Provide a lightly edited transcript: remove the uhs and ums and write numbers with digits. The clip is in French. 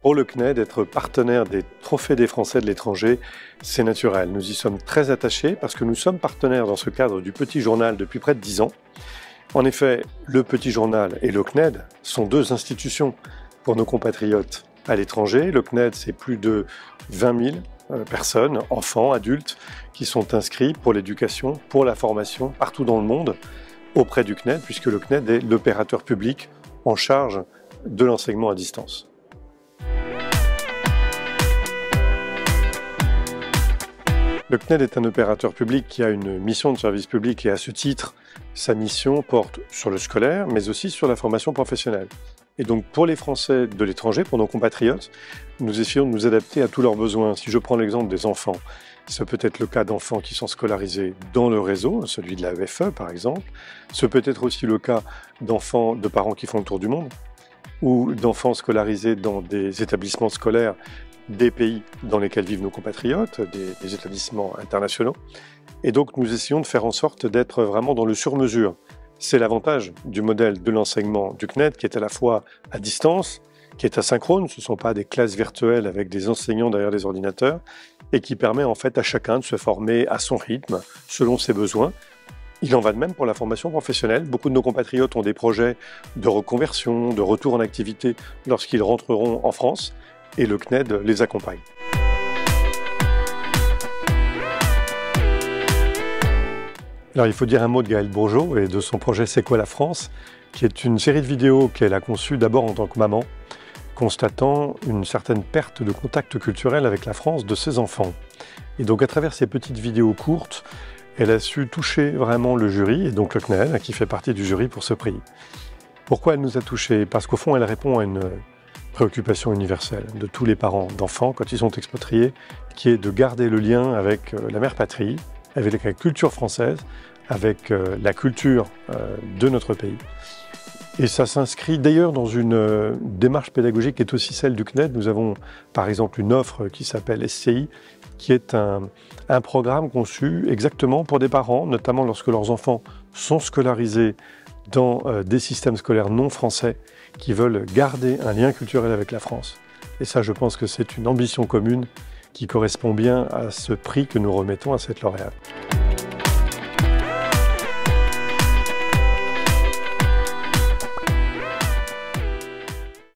Pour le CNED, être partenaire des Trophées des Français de l'étranger, c'est naturel. Nous y sommes très attachés parce que nous sommes partenaires dans ce cadre du Petit Journal depuis près de 10 ans. En effet, le Petit Journal et le CNED sont deux institutions pour nos compatriotes à l'étranger. Le CNED, c'est plus de 20 000 personnes, enfants, adultes, qui sont inscrits pour l'éducation, pour la formation, partout dans le monde, auprès du CNED, puisque le CNED est l'opérateur public en charge de l'enseignement à distance. Le CNED est un opérateur public qui a une mission de service public et à ce titre, sa mission porte sur le scolaire, mais aussi sur la formation professionnelle. Et donc pour les Français de l'étranger, pour nos compatriotes, nous essayons de nous adapter à tous leurs besoins. Si je prends l'exemple des enfants, ce peut être le cas d'enfants qui sont scolarisés dans le réseau, celui de la EFE par exemple. Ce peut être aussi le cas d'enfants de parents qui font le tour du monde, ou d'enfants scolarisés dans des établissements scolaires des pays dans lesquels vivent nos compatriotes, des établissements internationaux. Et donc nous essayons de faire en sorte d'être vraiment dans le sur-mesure. C'est l'avantage du modèle de l'enseignement du CNED qui est à la fois à distance, qui est asynchrone, ce ne sont pas des classes virtuelles avec des enseignants derrière des ordinateurs, et qui permet en fait à chacun de se former à son rythme, selon ses besoins. Il en va de même pour la formation professionnelle. Beaucoup de nos compatriotes ont des projets de reconversion, de retour en activité lorsqu'ils rentreront en France, et le CNED les accompagne. Alors il faut dire un mot de Gaëlle Bourgeot et de son projet C'est quoi la France, qui est une série de vidéos qu'elle a conçue d'abord en tant que maman, constatant une certaine perte de contact culturel avec la France de ses enfants. Et donc à travers ces petites vidéos courtes, elle a su toucher vraiment le jury, et donc le CNED, qui fait partie du jury pour ce prix. Pourquoi elle nous a touchés? Parce qu'au fond, elle répond à une préoccupation universelle de tous les parents d'enfants quand ils sont expatriés, qui est de garder le lien avec la mère patrie, avec la culture française, avec la culture de notre pays. Et ça s'inscrit d'ailleurs dans une démarche pédagogique qui est aussi celle du CNED. Nous avons par exemple une offre qui s'appelle SCI, qui est un programme conçu exactement pour des parents, notamment lorsque leurs enfants sont scolarisés dans des systèmes scolaires non français, qui veulent garder un lien culturel avec la France. Et ça, je pense que c'est une ambition commune qui correspond bien à ce prix que nous remettons à cette lauréate.